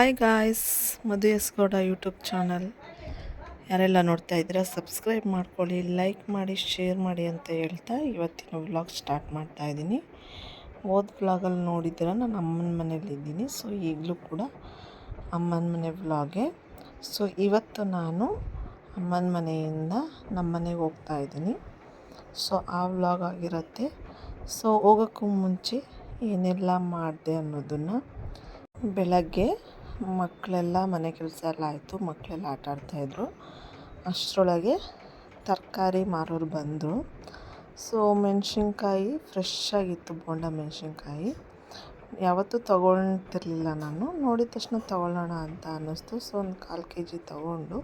Hi guys, ಮಧು S Gowda YouTube channel ಯಾರೆಲ್ಲ ನೋಡ್ತಾ ಇದ್ದೀರಾ ಸಬ್ಸ್ಕ್ರೈಬ್ ಮಾಡ್ಕೊಳ್ಳಿ, ಲೈಕ್ ಮಾಡಿ, ಶೇರ್ ಮಾಡಿ ಅಂತ ಹೇಳ್ತಾ ಇವತ್ತಿನ ವ್ಲಾಗ್ ಸ್ಟಾರ್ಟ್ ಮಾಡ್ತಾ ಇದ್ದೀನಿ. ಹೋದ ವ್ಲಾಗಲ್ಲಿ ನೋಡಿದ್ದೀರ ನಾನು ಅಮ್ಮನ ಮನೇಲಿದ್ದೀನಿ. ಸೊ ಈಗಲೂ ಕೂಡ ಅಮ್ಮನ ಮನೆ ವ್ಲಾಗೆ. ಸೊ ಇವತ್ತು ನಾನು ಅಮ್ಮನ ಮನೆಯಿಂದ ನಮ್ಮ ಮನೆಗೆ ಹೋಗ್ತಾ ಇದ್ದೀನಿ. ಸೊ ಆ ವ್ಲಾಗ್ ಆಗಿರುತ್ತೆ. ಸೊ ಹೋಗೋಕ್ಕೂ ಮುಂಚೆ ಏನೆಲ್ಲ ಮಾಡಿದೆ ಅನ್ನೋದನ್ನು, ಬೆಳಗ್ಗೆ ಮಕ್ಕಳೆಲ್ಲ ಮನೆ ಕೆಲಸ ಎಲ್ಲ ಆಯಿತು, ಮಕ್ಕಳೆಲ್ಲ ಆಟ ಆಡ್ತಾಯಿದ್ರು. ಅಷ್ಟರೊಳಗೆ ತರಕಾರಿ ಮಾರೋರು ಬಂದರು. ಸೊ ಮೆಣಸಿನ್ಕಾಯಿ ಫ್ರೆಶ್ ಆಗಿತ್ತು, ಬೋಂಡ ಮೆಣಸಿನ್ಕಾಯಿ. ಯಾವತ್ತೂ ತೊಗೊಳ್ತಿರ್ಲಿಲ್ಲ ನಾನು, ನೋಡಿದ ತಕ್ಷಣ ತೊಗೊಳ್ಳೋಣ ಅಂತ ಅನ್ನಿಸ್ತು. ಸೊ ಒಂದು 1/4 kg ತೊಗೊಂಡು,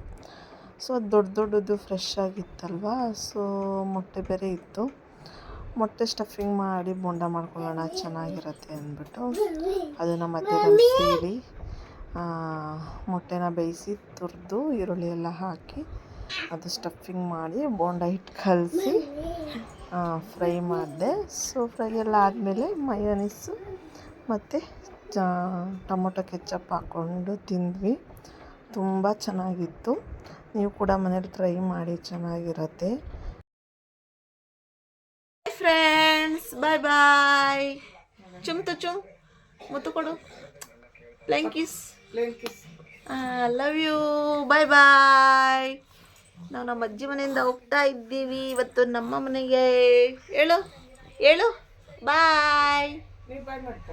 ಸೊ ದೊಡ್ಡದು ಫ್ರೆಶ್ ಆಗಿತ್ತಲ್ವ. ಸೊ ಮೊಟ್ಟೆ ಬೇರೆ ಇತ್ತು, ಮೊಟ್ಟೆ ಸ್ಟಫಿಂಗ್ ಮಾಡಿ ಬೋಂಡ ಮಾಡ್ಕೊಳ್ಳೋಣ ಚೆನ್ನಾಗಿರುತ್ತೆ ಅಂದ್ಬಿಟ್ಟು ಅದನ್ನು ಮಧ್ಯದಲ್ಲಿ ಸೇರಿ ಮೊಟ್ಟೆನ ಬೇಯಿಸಿ ತುರಿದು ಈರುಳ್ಳಿ ಎಲ್ಲ ಹಾಕಿ ಅದು ಸ್ಟಫಿಂಗ್ ಮಾಡಿ ಬೋಂಡ ಹಿಟ್ಟು ಕಲಸಿ ಫ್ರೈ ಮಾಡಿದೆ. ಸೊ ಫ್ರೈ ಎಲ್ಲ ಆದಮೇಲೆ ಮಯೋನೀಸು ಮತ್ತು ಟೊಮೊಟೊ ಕೆಚಪ್ ಹಾಕ್ಕೊಂಡು ತಿಂದ್ವಿ. ತುಂಬ ಚೆನ್ನಾಗಿತ್ತು. ನೀವು ಕೂಡ ಮನೇಲಿ ಟ್ರೈ ಮಾಡಿ, ಚೆನ್ನಾಗಿರುತ್ತೆ. ಫ್ರೆಂಡ್ಸ್, ಬಾಯ್ ಬಾಯ್. ಚುಮ್ ಮುತ್ತು ಕೊಡು. ಪ್ಲಂಕಿಸ್, ಲವ್ ಯು, ಬಾಯ್ ಬಾಯ್. ನಾವು ನಮ್ಮ ಅಜ್ಜಿ ಮನೆಯಿಂದ ಹೋಗ್ತಾ ಇದ್ದೀವಿ ಇವತ್ತು ನಮ್ಮ ಮನೆಗೆ. ಹೇಳು ಬಾಯ್.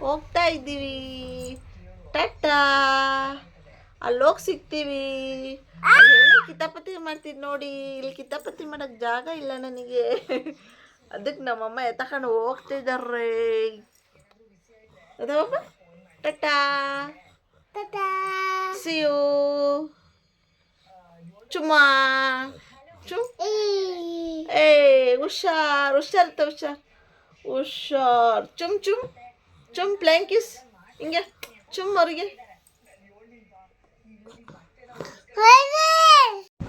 ಹೋಗ್ತಾ ಇದ್ದೀವಿ, ಟಾಟಾ. ಅಲ್ಲಿ ಹೋಗಿ ಸಿಗ್ತೀವಿ. ಕಿತಾಪತಿ ಮಾಡ್ತೀವಿ ನೋಡಿ, ಇಲ್ಲಿ ಕಿತಾಪತಿ ಮಾಡೋಕ್ಕೆ ಜಾಗ ಇಲ್ಲ ನನಗೆ. ಅದಕ್ಕೆ ನಮ್ಮಮ್ಮ ಎತ್ತಕೊಂಡು ಹೋಗ್ತಿದ್ದಾರೆ. ಅದಪ್ಪ, ಟಾಟಾ, ಸಿ ಯು. ಚುಮ್ಮ ಚುಮ್. ಏ ಹುಷಾರ್ ಚುಮ್ ಪ್ಲ್ಯಾಂಕಿಸ್. ಹಿಂಗೆ ಚುಮ್ ಅವ್ರಿಗೆ.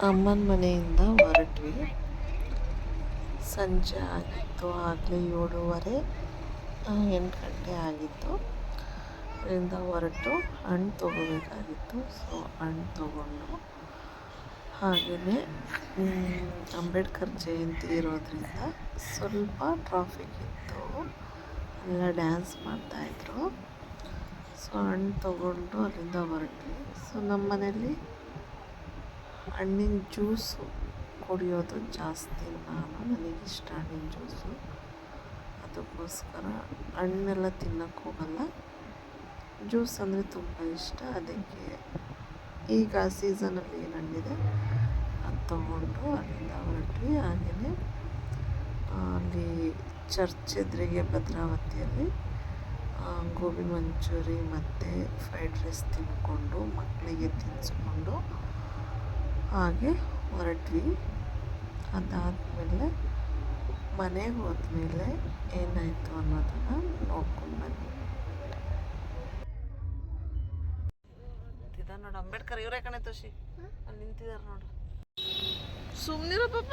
ಅಮ್ಮನ ಮನೆಯಿಂದ ಹೊರಟ್ವಿ. ಸಂಜೆ ಆಗಿತ್ತು, ಆಗಲೇ 7:30 8 ಗಂಟೆ ಆಗಿತ್ತು. ಅದರಿಂದ ಹೊರಟು ಹಣ್ಣು ತೊಗೋಬೇಕಾಗಿತ್ತು. ಸೊ ಹಣ್ಣು ತೊಗೊಂಡು, ಹಾಗೆಯೇ ಅಂಬೇಡ್ಕರ್ ಜಯಂತಿ ಇರೋದ್ರಿಂದ ಸ್ವಲ್ಪ ಟ್ರಾಫಿಕ್ ಇತ್ತು, ಎಲ್ಲ ಡ್ಯಾನ್ಸ್ ಮಾಡ್ತಾಯಿದ್ರು. ಸೊ ಹಣ್ಣು ತೊಗೊಂಡು ಅಲ್ಲಿಂದ ಹೊರಟ್ವಿ. ಸೊ ನಮ್ಮ ಮನೇಲಿ ಹಣ್ಣಿನ ಜ್ಯೂಸು ಕುಡಿಯೋದು ಜಾಸ್ತಿ. ನನಗಿಷ್ಟ ಹಣ್ಣಿನ ಜ್ಯೂಸು, ಅದಕ್ಕೋಸ್ಕರ ಹಣ್ಣೆಲ್ಲ ತಿನ್ನೋಕ್ಕೆ ಹೋಗಲ್ಲ, ಜ್ಯೂಸ್ ಅಂದರೆ ತುಂಬ ಇಷ್ಟ. ಅದಕ್ಕೆ ಈಗ ಸೀಸನಲ್ಲಿ ಏನು ಹಣ್ಣಿದೆ ಅದು ತೊಗೊಂಡು ಅಲ್ಲಿಂದ ಹೊರಟ್ವಿ. ಹಾಗೆಯೇ ಅಲ್ಲಿ ಚರ್ಚ್ ಎದುರಿಗೆ ಭದ್ರಾವತಿಯಲ್ಲಿ ಗೋಬಿ ಮಂಚೂರಿ ಮತ್ತು ಫ್ರೈಡ್ ರೈಸ್ ತಿಂದ್ಕೊಂಡು ಮಕ್ಕಳಿಗೆ ತಿನ್ನಿಸ್ಕೊಂಡು ಹಾಗೆ ಹೊರಟ್ವಿ. ಅದಾದಮೇಲೆ ಮನೆಗೆ ಹೋದ್ಮೇಲೆ ಏನಾಯಿತು ಅನ್ನೋದನ್ನು ನೋಡ್ಕೊಂಡು ಬನ್ನಿ. ನೋಡು ಅಂಬೇಡ್ಕರ್ ಇವರೇ ಕಣೆ ತೋಷಿ, ಅಲ್ಲಿ ನಿಂತಿದ್ದಾರೆ ನೋಡು. ಸುಮ್ಮನಿರೋ ಪಾಪ.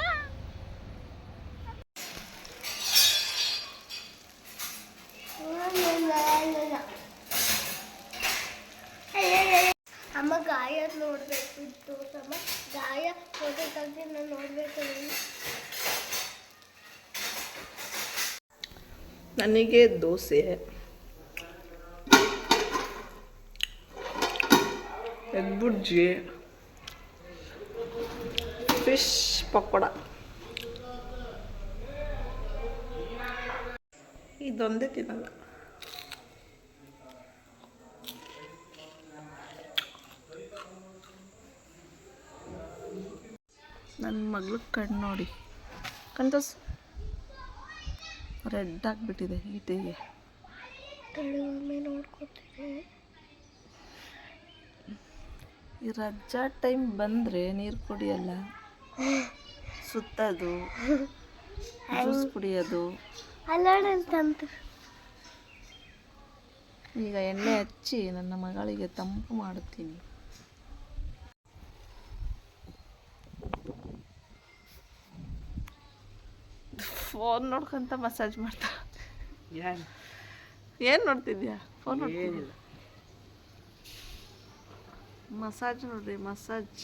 ಅಮ್ಮ ಗಾಯ ನೋಡಬೇಕಿತ್ತು, ಅಮ್ಮ ಗಾಯ ಫೋಟೋ ತೆಗೆದು ನಾನು ನೋಡಬೇಕು. ನನಗೆ ದೋಸೆ, ಎಗ್ ಬುರ್ಜಿ, ಫಿಶ್ ಪಕೋಡ, ಇದೊಂದೇ ತಿನ್ನಲ್ಲ. ನನ್ನ ಮಗಳು ಕಣ್ಣು ನೋಡಿ, ಕಣ್ತೋಸ್ ರೆಡ್ ಆಗಿಬಿಟ್ಟಿದೆ ಹೀಟಿಗೆ. ನೋಡ್ಕೊತಿದ್ದೆ. ಈ ರಜಾ ಟೈಮ್ ಬಂದರೆ ನೀರು ಕುಡಿಯಲ್ಲ, ಸುತ್ತೋದು, ಜ್ಯೂಸ್ ಕುಡಿಯೋದು. ಈಗ ಎಣ್ಣೆ ಹಚ್ಚಿ ನನ್ನ ಮಗಳಿಗೆ ತಂಪು ಮಾಡುತ್ತೀನಿ. ಫೋನ್ ನೋಡ್ಕೊಂತ ಮಸಾಜ್ ಮಾಡ್ತಾ. ಏನು ನೋಡ್ತಿದ್ಯಾ? ಫೋನ್ ನೋಡ್ತಿದ್ದಿಲ್ಲ. ಮಸಾಜ್ ನೋಡ್ರಿ, ಮಸಾಜ್.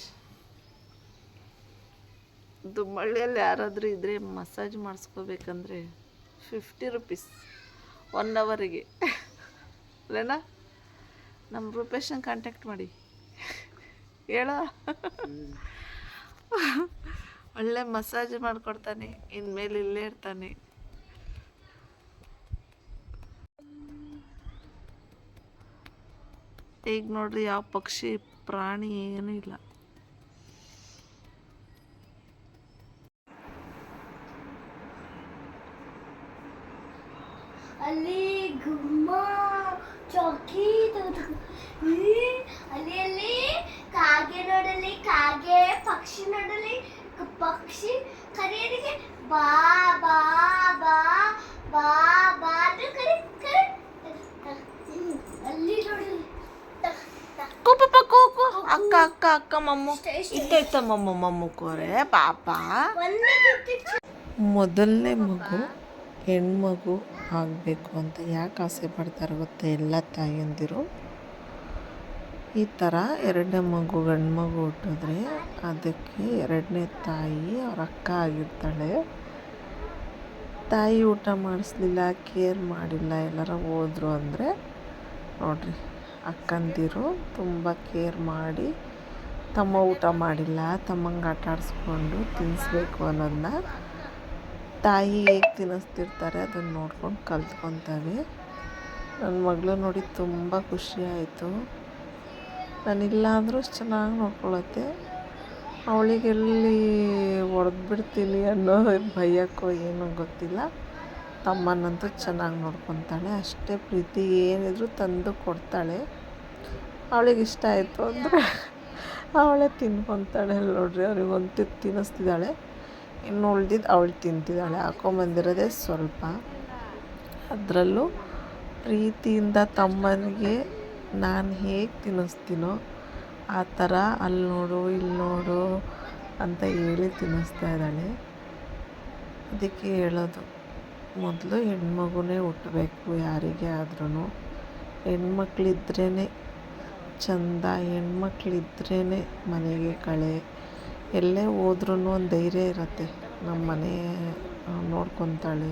ದುಮ್ಮಳ್ಳಿಯಲ್ಲಿ ಯಾರಾದರೂ ಇದ್ದರೆ ಮಸಾಜ್ ಮಾಡಿಸ್ಕೋಬೇಕಂದ್ರೆ 50 ರುಪೀಸ್ 1 ಅವರಿಗೆ ಅಲ್ಲೇನಾ? ನಮ್ಮ ರೂಪೇಶನ್ ಕಾಂಟ್ಯಾಕ್ಟ್ ಮಾಡಿ ಹೇಳೋ. ಒಳ್ಳೆ ಮಸಾಜ್ ಮಾಡಿಕೊಡ್ತಾನೆ, ಇನ್ಮೇಲೆ ಇಲ್ಲೇ ಇರ್ತಾನೆ. ಈಗ ನೋಡ್ರಿ ಯಾವ ಪಕ್ಷಿ ಪ್ರಾಣಿ ಏನೂ ಇಲ್ಲ. ಅಲ್ಲಿ ಗುಮ್ಮ ಚೌಕಿ ಅಲ್ಲಿ ಕಾಗೆ ನೋಡಲಿ, ಕಾಗೆ ಪಕ್ಷಿ ನೋಡಲಿ, ಪಕ್ಷಿ ಕರೆಯಲಿಕ್ಕೆ ಬಾ ಬಾ ಬಾ ಬಾ ಬಾ ಅಂತ ಕರೆ ಅಲ್ಲಿ ನೋಡಲಿ. ಕೂಪು ಅಕ್ಕ ಅಕ್ಕ ಅಕ್ಕ ಮಮ್ಮು ಇತ್ತ ಮಮ್ಮು ಕೋರೆ ಪಾಪ. ಮೊದಲನೇ ಮಗು ಹೆಣ್ಮಗು ಆಗಬೇಕು ಅಂತ ಯಾಕೆ ಆಸೆ ಪಡ್ತಾರೆ ಗೊತ್ತಾ ಎಲ್ಲ ತಾಯಿಯಂದಿರು? ಈ ಥರ ಎರಡನೇ ಮಗು ಗಂಡು ಮಗು ಹುಟ್ಟಿದ್ರೆ ಅದಕ್ಕೆ ಎರಡನೇ ತಾಯಿ ಅವ್ರ ಅಕ್ಕ ಆಗಿರ್ತಾಳೆ. ತಾಯಿ ಊಟ ಮಾಡಿಸ್ಲಿಲ್ಲ, ಕೇರ್ ಮಾಡಿಲ್ಲ, ಎಲ್ಲರ ಹೋದ್ರು ಅಂದರೆ ನೋಡ್ರಿ ಅಕ್ಕಂದಿರು ತುಂಬ ಕೇರ್ ಮಾಡಿ ತಮ್ಮ ಊಟ ಮಾಡಿಲ್ಲ, ತಮ್ಮಂಗೆ ಆಟ ಆಡಿಸ್ಕೊಂಡು ತಿನ್ನಿಸ್ಬೇಕು ಅನ್ನೋದನ್ನ ತಾಯಿ ಹೇಗೆ ತಿನ್ನಿಸ್ತಿರ್ತಾರೆ ಅದನ್ನು ನೋಡ್ಕೊಂಡು ಕಲ್ತ್ಕೊತಾವೆ. ನನ್ನ ಮಗಳು ನೋಡಿ ತುಂಬ ಖುಷಿ ಆಯಿತು. ನಾನಿಲ್ಲ ಅಂದರೂ ಅಷ್ಟು ಚೆನ್ನಾಗಿ ನೋಡ್ಕೊಳತ್ತೆ. ಅವಳಿಗೆಲ್ಲಿ ಹೊಡೆದ್ಬಿಡ್ತೀನಿ ಅನ್ನೋ ಭಯಕ್ಕೋ ಏನೋ ಗೊತ್ತಿಲ್ಲ, ತಮ್ಮನ್ನಂತೂ ಚೆನ್ನಾಗಿ ನೋಡ್ಕೊತಾಳೆ. ಅಷ್ಟೇ ಪ್ರೀತಿ, ಏನಿದ್ರು ತಂದು ಕೊಡ್ತಾಳೆ. ಅವಳಿಗೆ ಇಷ್ಟ ಆಯಿತು ಅಂದರೆ ಅವಳೇ ತಿನ್ಕೊತಾಳೆ. ನೋಡ್ರಿ ಅವ್ರಿಗೊಂದು ತಿನ್ನಿಸ್ತಿದ್ದಾಳೆ, ಇನ್ನು ಉಳ್ದಿದ್ದು ಅವಳು ತಿಂತಿದ್ದಾಳೆ. ಹಾಕೊಂಬಂದಿರೋದೇ ಸ್ವಲ್ಪ. ಅದರಲ್ಲೂ ಪ್ರೀತಿಯಿಂದ ತಮ್ಮನಿಗೆ ನಾನು ಹೇಗೆ ತಿನ್ನಿಸ್ತೀನೋ ಆ ಥರ ಅಲ್ಲಿ ನೋಡು ಇಲ್ಲಿ ನೋಡು ಅಂತ ಹೇಳಿ ತಿನ್ನಿಸ್ತಾ ಇದ್ದಾಳೆ. ಅದಕ್ಕೆ ಹೇಳೋದು, ಮೊದಲು ಹೆಣ್ಮಗುನೇ ಹುಟ್ಟಬೇಕು ಯಾರಿಗೇ ಆದ್ರೂ. ಹೆಣ್ಮಕ್ಳಿದ್ರೇ ಚಂದ, ಹೆಣ್ಮಕ್ಳಿದ್ರೇ ಮನೆಗೆ ಕಳೆ. ಎಲ್ಲೇ ಹೋದ್ರೂ ಒಂದು ಧೈರ್ಯ ಇರುತ್ತೆ, ನಮ್ಮ ಮನೆ ನೋಡ್ಕೊತಾಳೆ,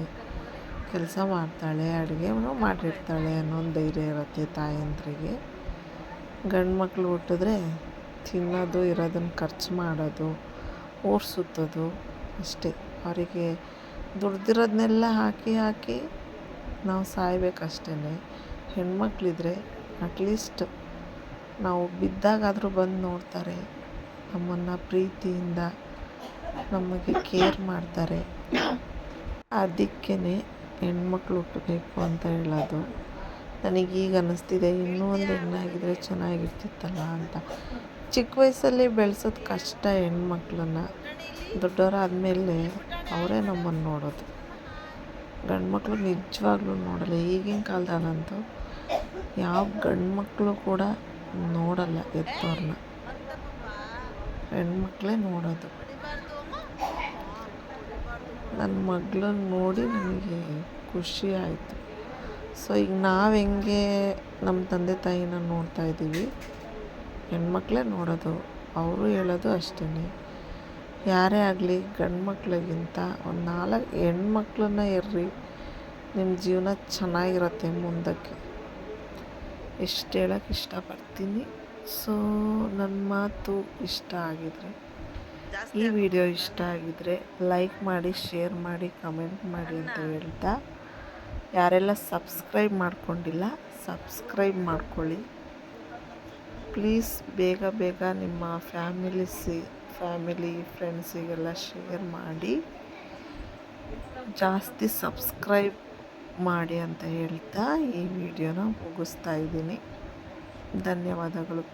ಕೆಲಸ ಮಾಡ್ತಾಳೆ, ಅಡುಗೆನೂ ಮಾಡಿರ್ತಾಳೆ ಅನ್ನೋ ಒಂದು ಧೈರ್ಯ ಇರುತ್ತೆ ತಾಯಂದ್ರಿಗೆ. ಗಂಡು ಮಕ್ಕಳು ಹುಟ್ಟಿದ್ರೆ ತಿನ್ನೋದು, ಇರೋದನ್ನು ಖರ್ಚು ಮಾಡೋದು, ಊರು ಸುತ್ತೋದು ಅಷ್ಟೇ. ಅವರಿಗೆ ದುಡ್ದಿರೋದನ್ನೆಲ್ಲ ಹಾಕಿ ನಾವು ಸಾಯ್ಬೇಕಷ್ಟೇ. ಹೆಣ್ಮಕ್ಳಿದ್ರೆ ಅಟ್ಲೀಸ್ಟ್ ನಾವು ಬಿದ್ದಾಗಾದರೂ ಬಂದು ನೋಡ್ತಾರೆ, ನಮ್ಮನ್ನು ಪ್ರೀತಿಯಿಂದ ನಮಗೆ ಕೇರ್ ಮಾಡ್ತಾರೆ. ಅದಕ್ಕೇ ಹೆಣ್ಮಕ್ಳು ಹುಟ್ಟಬೇಕು ಅಂತ ಹೇಳೋದು. ನನಗೀಗ ಅನ್ನಿಸ್ತಿದೆ ಇನ್ನೂ ಒಂದು ಹೆಣ್ಣಾಗಿದ್ದರೆ ಚೆನ್ನಾಗಿರ್ತಿತ್ತಲ್ಲ ಅಂತ. ಚಿಕ್ಕ ವಯಸ್ಸಲ್ಲಿ ಬೆಳೆಸೋದು ಕಷ್ಟ ಹೆಣ್ಮಕ್ಳನ್ನ. ದೊಡ್ಡವರಾದಮೇಲೆ ಅವರೇ ನಮ್ಮನ್ನು ನೋಡೋದು. ಗಂಡು ಮಕ್ಕಳು ನಿಜವಾಗ್ಲೂ ನೋಡಲ್ಲ. ಈಗಿನ ಕಾಲದಾಗಂತೂ ಯಾವ ಗಂಡು ಮಕ್ಕಳು ಕೂಡ ನೋಡಲ್ಲ ಎತ್ತೋರನ್ನ, ಹೆಣ್ಮಕ್ಳೇ ನೋಡೋದು. ನನ್ನ ಮಗಳನ್ನ ನೋಡಿ ನನಗೆ ಖುಷಿ ಆಯಿತು. ಸೊ ಈಗ ನಾವು ಹೆಂಗೆ ನಮ್ಮ ತಂದೆ ತಾಯಿನ ನೋಡ್ತಾ ಇದ್ದೀವಿ, ಹೆಣ್ಮಕ್ಳೇ ನೋಡೋದು. ಅವರು ಹೇಳೋದು ಅಷ್ಟೇ, ಯಾರೇ ಆಗಲಿ ಗಂಡು ಮಕ್ಳಿಗಿಂತ ಒಂದು 4 ಹೆಣ್ಮಕ್ಳನ್ನ ಇರ್ರಿ, ನಿಮ್ಮ ಜೀವನ ಚೆನ್ನಾಗಿರುತ್ತೆ ಮುಂದಕ್ಕೆ. ಎಷ್ಟು ಹೇಳೋಕ್ಕೆ ಇಷ್ಟಪಡ್ತೀನಿ. ಸೊ ನನ್ನ ಮಾತು ಇಷ್ಟ ಆಗಿದರೆ, ಈ ವಿಡಿಯೋ ಇಷ್ಟ ಆಗಿದರೆ ಲೈಕ್ ಮಾಡಿ, ಶೇರ್ ಮಾಡಿ, ಕಮೆಂಟ್ ಮಾಡಿ ಅಂತ ಹೇಳ್ತಾ, ಯಾರೆಲ್ಲ ಸಬ್ಸ್ಕ್ರೈಬ್ ಮಾಡ್ಕೊಂಡಿಲ್ಲ ಸಬ್ಸ್ಕ್ರೈಬ್ ಮಾಡ್ಕೊಳ್ಳಿ ಪ್ಲೀಸ್. ಬೇಗ ನಿಮ್ಮ ಫ್ಯಾಮಿಲಿ ಫ್ರೆಂಡ್ಸಿಗೆಲ್ಲ ಶೇರ್ ಮಾಡಿ, ಜಾಸ್ತಿ ಸಬ್ಸ್ಕ್ರೈಬ್ ಮಾಡಿ ಅಂತ ಹೇಳ್ತಾ ಈ ವಿಡಿಯೋನ ಮುಗಿಸ್ತಾ ಇದ್ದೀನಿ. ಧನ್ಯವಾದಗಳು.